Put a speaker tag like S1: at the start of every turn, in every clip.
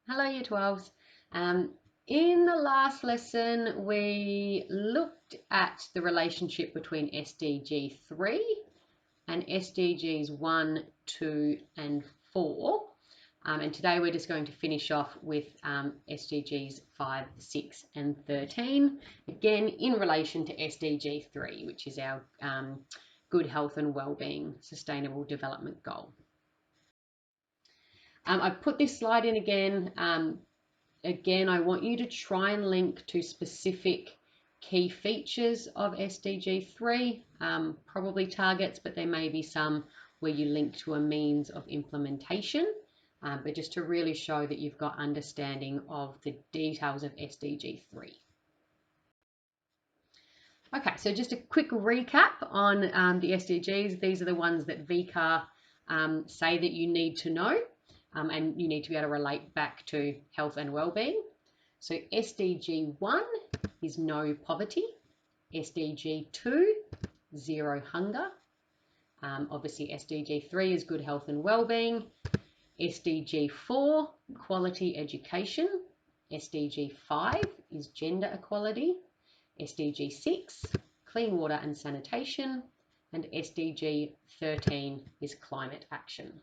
S1: Hello Year 12s. In the last lesson, we looked at the relationship between SDG 3 and SDGs 1, 2 and 4. And today we're just going to finish off with SDGs 5, 6 and 13, again in relation to SDG 3, which is our Good Health and Wellbeing Sustainable Development Goal. I've put this slide in again. Again, I want you to try and link to specific key features of SDG 3, probably targets, but there may be some where you link to a means of implementation, but just to really show that you've got understanding of the details of SDG 3. Okay, so just a quick recap on the SDGs. These are the ones that VCAR say that you need to know. And you need to be able to relate back to health and wellbeing. So SDG 1 is no poverty. SDG 2, zero hunger. Obviously SDG 3 is good health and wellbeing. SDG 4, quality education. SDG 5 is gender equality. SDG 6, clean water and sanitation. And SDG 13 is climate action.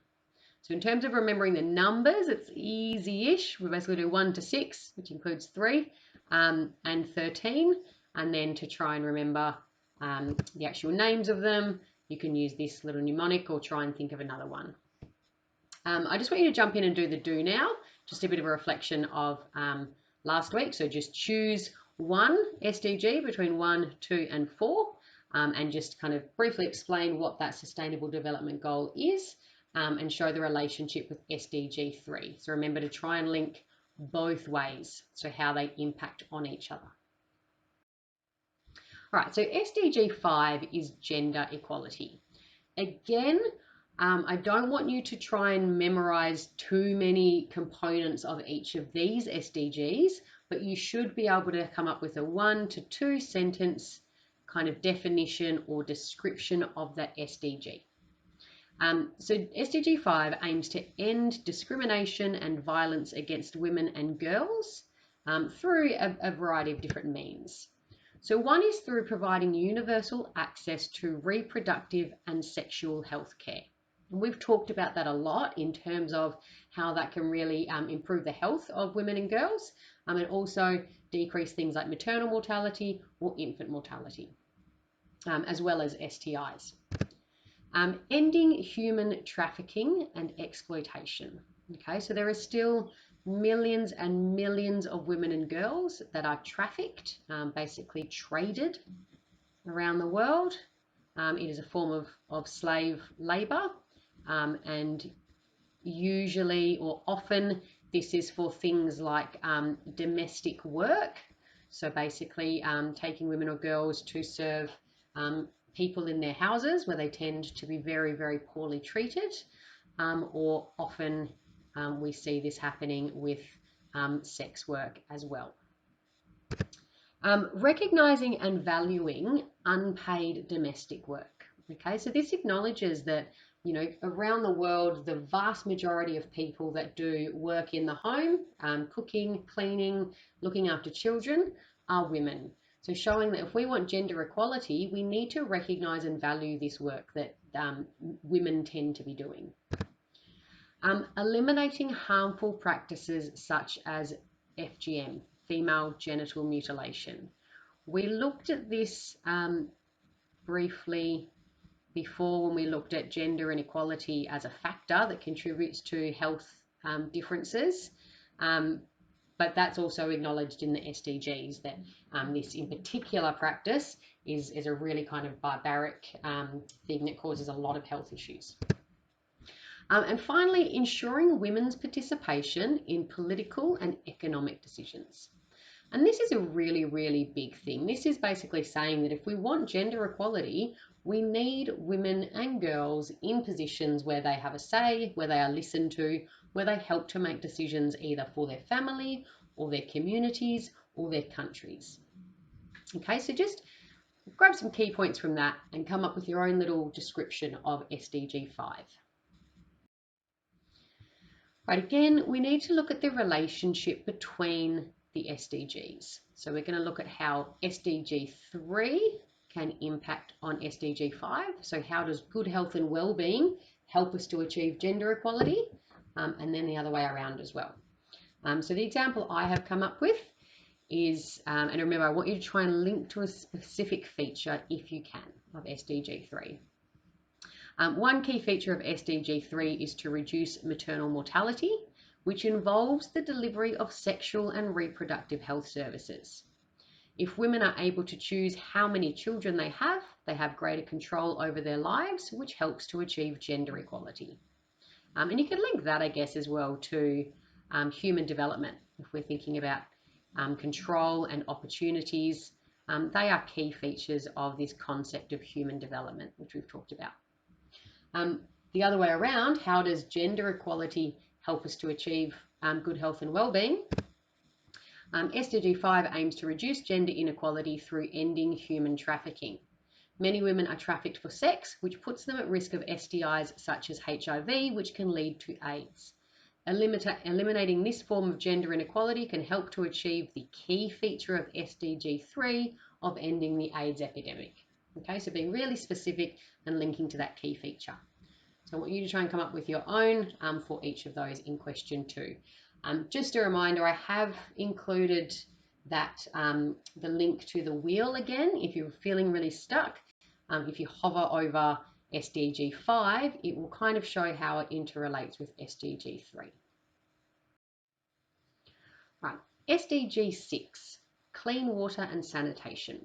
S1: So in terms of remembering the numbers, it's easy-ish. We basically do 1 to 6, which includes 3, and 13. And then to try and remember the actual names of them, you can use this little mnemonic or try and think of another one. I just want you to jump in and do the do now, just a bit of a reflection of last week. So just choose one SDG between 1, 2 and 4, and just kind of briefly explain what that Sustainable Development Goal is. And show the relationship with SDG 3. So remember to try and link both ways, so how they impact on each other. All right, so SDG 5 is gender equality. Again, I don't want you to try and memorize too many components of each of these SDGs, but you should be able to come up with a 1 to 2 sentence kind of definition or description of that SDG. So SDG 5 aims to end discrimination and violence against women and girls through a variety of different means. So one is through providing universal access to reproductive and sexual health care. And we've talked about that a lot in terms of how that can really improve the health of women and girls, and also decrease things like maternal mortality or infant mortality, as well as STIs. Ending human trafficking and exploitation. Okay, so there are still millions and millions of women and girls that are trafficked, basically traded around the world. It is a form of slave labor, and usually or often this is for things like domestic work. So basically taking women or girls to serve people in their houses where they tend to be very, very poorly treated, or often we see this happening with sex work as well. Recognizing and valuing unpaid domestic work. Okay, so this acknowledges that, you know, around the world, the vast majority of people that do work in the home, cooking, cleaning, looking after children, are women. So showing that if we want gender equality, we need to recognize and value this work that women tend to be doing. Eliminating harmful practices such as FGM, female genital mutilation. We looked at this briefly before when we looked at gender inequality as a factor that contributes to health differences. But that's also acknowledged in the SDGs that this in particular practice is a really kind of barbaric thing that causes a lot of health issues. And finally, ensuring women's participation in political and economic decisions. And this is a really, really big thing. This is basically saying that if we want gender equality, we need women and girls in positions where they have a say, where they are listened to, where they help to make decisions either for their family or their communities or their countries. Okay, so just grab some key points from that and come up with your own little description of SDG 5. Right, again, we need to look at the relationship between the SDGs. So we're going to look at how SDG 3 can impact on SDG 5. So how does good health and well-being help us to achieve gender equality? And then the other way around as well. So the example I have come up with is, and remember, I want you to try and link to a specific feature if you can of SDG 3. One key feature of SDG 3 is to reduce maternal mortality, which involves the delivery of sexual and reproductive health services. If women are able to choose how many children they have greater control over their lives, which helps to achieve gender equality. And you can link that, I guess, as well to human development. If we're thinking about control and opportunities, they are key features of this concept of human development, which we've talked about. The other way around, how does gender equality help us to achieve good health and well-being? SDG 5 aims to reduce gender inequality through ending human trafficking. Many women are trafficked for sex, which puts them at risk of STIs such as HIV, which can lead to AIDS. Eliminating this form of gender inequality can help to achieve the key feature of SDG 3 of ending the AIDS epidemic. Okay, so being really specific and linking to that key feature. So I want you to try and come up with your own for each of those in question 2. Just a reminder, I have included that the link to the wheel again. If you're feeling really stuck, if you hover over SDG 5, it will kind of show how it interrelates with SDG 3. Right, SDG 6, clean water and sanitation.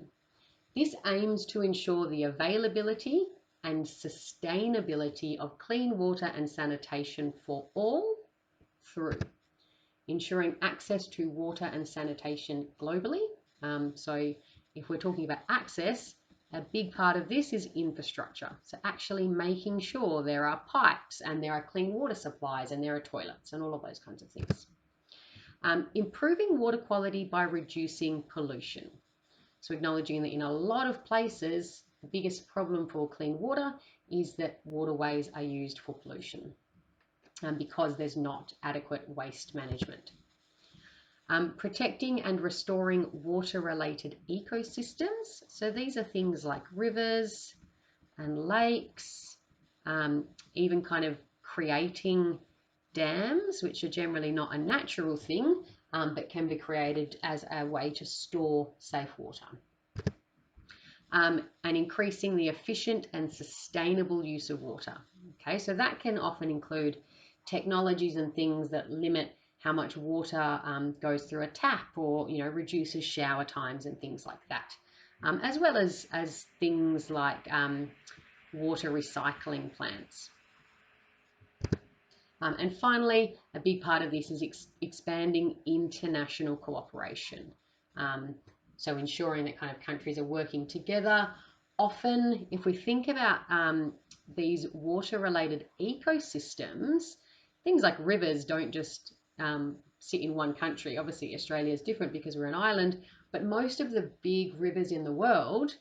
S1: This aims to ensure the availability and sustainability of clean water and sanitation for all through ensuring access to water and sanitation globally. So if we're talking about access, a big part of this is infrastructure. So actually making sure there are pipes and there are clean water supplies and there are toilets and all of those kinds of things. Improving water quality by reducing pollution. So acknowledging that in a lot of places, the biggest problem for clean water is that waterways are used for pollution because there's not adequate waste management. Protecting and restoring water-related ecosystems. So these are things like rivers and lakes, even kind of creating dams, which are generally not a natural thing, but can be created as a way to store safe water. And increasing the efficient and sustainable use of water. Okay, so that can often include technologies and things that limit how much water goes through a tap, or reduces shower times and things like that, as well as things like water recycling plants. And finally, a big part of this is expanding international cooperation. So ensuring that kind of countries are working together. Often, if we think about these water-related ecosystems, things like rivers don't just sit in one country. Obviously, Australia is different because we're an island, but most of the big rivers in the world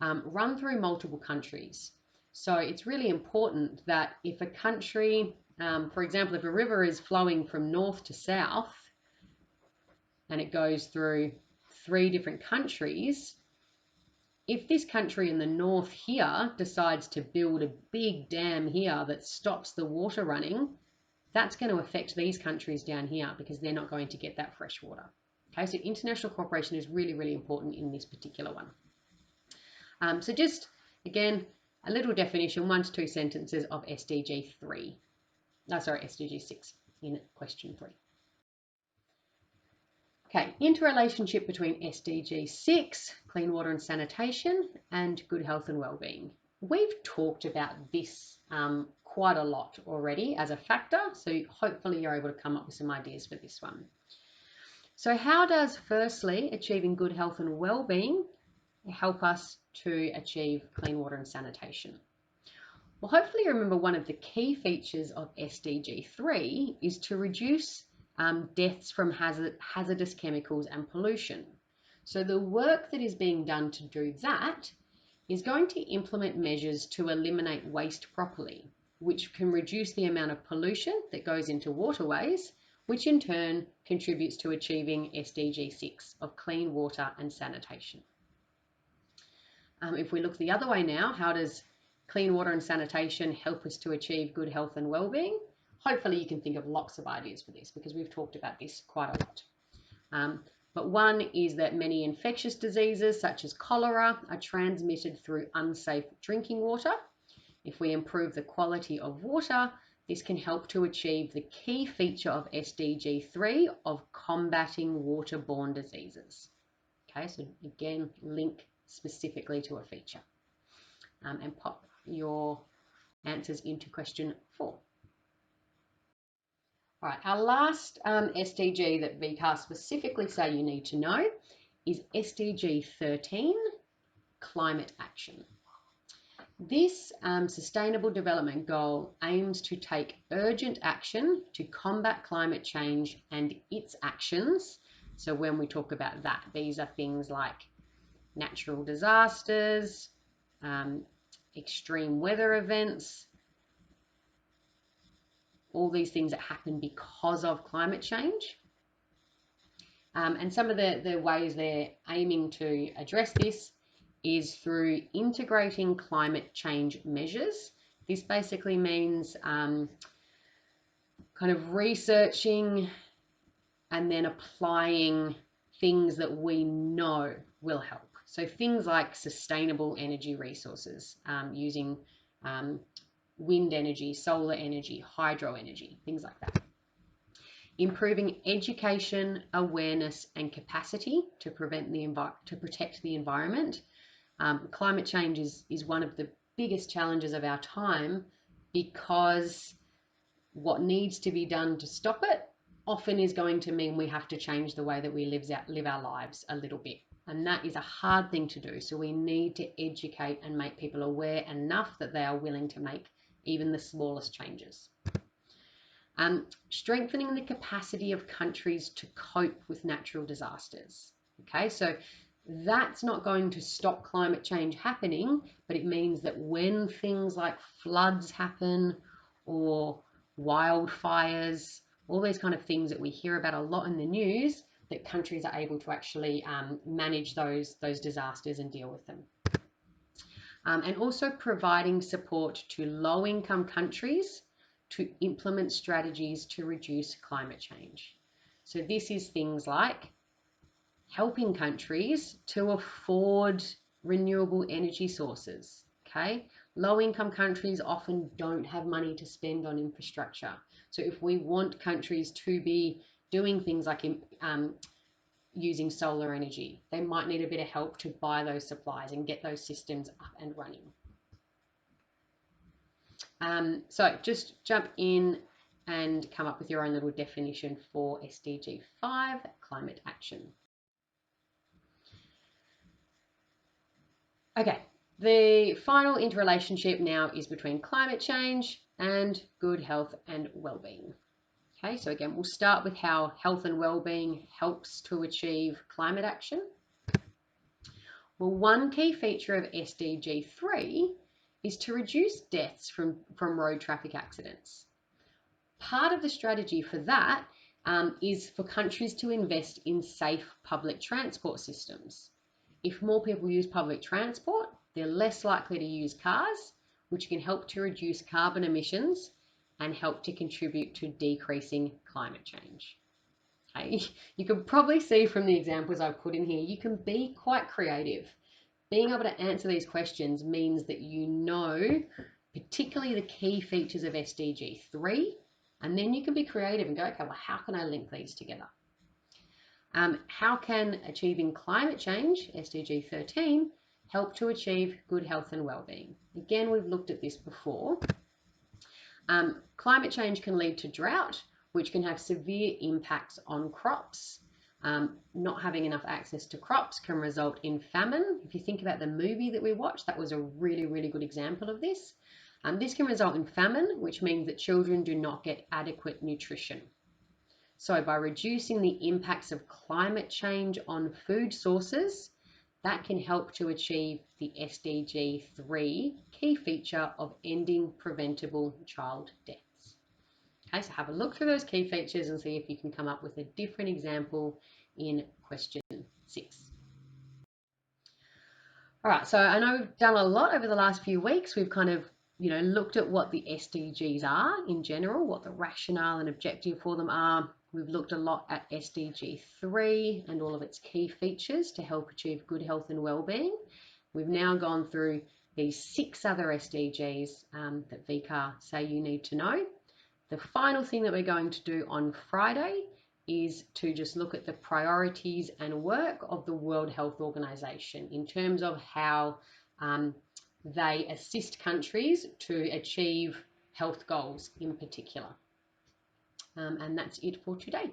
S1: run through multiple countries. So it's really important that if a country, for example, if a river is flowing from north to south and it goes through 3 different countries, if this country in the north here decides to build a big dam here that stops the water running, that's going to affect these countries down here because they're not going to get that fresh water. Okay, so international cooperation is really, really important in this particular one. So just, again, a little definition, 1 to 2 sentences of SDG 6 in question 3. Okay, interrelationship between SDG 6, clean water and sanitation, and good health and well-being. We've talked about this quite a lot already as a factor, so hopefully you're able to come up with some ideas for this one. So how does, firstly, achieving good health and well-being help us to achieve clean water and sanitation? Well, hopefully you remember one of the key features of SDG 3 is to reduce deaths from hazardous chemicals and pollution. So the work that is being done to do that is going to implement measures to eliminate waste properly. which can reduce the amount of pollution that goes into waterways, which in turn contributes to achieving SDG 6 of clean water and sanitation. If we look the other way now, how does clean water and sanitation help us to achieve good health and well-being? Hopefully you can think of lots of ideas for this because we've talked about this quite a lot. But one is that many infectious diseases such as cholera are transmitted through unsafe drinking water. If we improve the quality of water, this can help to achieve the key feature of SDG 3 of combating waterborne diseases. Okay, so again, link specifically to a feature. And pop your answers into question 4. All right, our last SDG that VCAR specifically say you need to know is SDG 13, climate action. This Sustainable Development Goal aims to take urgent action to combat climate change and its actions. So when we talk about that, these are things like natural disasters, extreme weather events, all these things that happen because of climate change. And some of the ways they're aiming to address this is through integrating climate change measures. This basically means kind of researching and then applying things that we know will help. So things like sustainable energy resources, using wind energy, solar energy, hydro energy, things like that. Improving education, awareness, and capacity to protect the environment. Climate change is one of the biggest challenges of our time because what needs to be done to stop it often is going to mean we have to change the way that we live our lives a little bit. And that is a hard thing to do. So we need to educate and make people aware enough that they are willing to make even the smallest changes. Strengthening the capacity of countries to cope with natural disasters. Okay, so that's not going to stop climate change happening, but it means that when things like floods happen or wildfires, all these kind of things that we hear about a lot in the news, that countries are able to actually manage those disasters and deal with them. And also providing support to low-income countries to implement strategies to reduce climate change. So this is things like helping countries to afford renewable energy sources. Okay, low-income countries often don't have money to spend on infrastructure. So if we want countries to be doing things like using solar energy, they might need a bit of help to buy those supplies and get those systems up and running. So just jump in and come up with your own little definition for SDG 5, climate action. Okay, the final interrelationship now is between climate change and good health and well-being. Okay, so again, we'll start with how health and well-being helps to achieve climate action. Well, one key feature of SDG 3 is to reduce deaths from road traffic accidents. Part of the strategy for that is for countries to invest in safe public transport systems. If more people use public transport, they're less likely to use cars, which can help to reduce carbon emissions and help to contribute to decreasing climate change. Okay. You can probably see from the examples I've put in here, you can be quite creative. Being able to answer these questions means that you know particularly the key features of SDG 3, and then you can be creative and go, okay, well, how can I link these together? How can achieving climate change, SDG 13, help to achieve good health and well-being? Again, we've looked at this before. Climate change can lead to drought, which can have severe impacts on crops. Not having enough access to crops can result in famine. If you think about the movie that we watched, that was a really, really good example of this. This can result in famine, which means that children do not get adequate nutrition. So by reducing the impacts of climate change on food sources, that can help to achieve the SDG 3 key feature of ending preventable child deaths. Okay, so have a look through those key features and see if you can come up with a different example in question 6. All right, so I know we've done a lot over the last few weeks. We've kind of, looked at what the SDGs are in general, what the rationale and objective for them are. We've looked a lot at SDG 3 and all of its key features to help achieve good health and well-being. We've now gone through these 6 other SDGs that VCAR say you need to know. The final thing that we're going to do on Friday is to just look at the priorities and work of the World Health Organization in terms of how they assist countries to achieve health goals in particular. And that's it for today.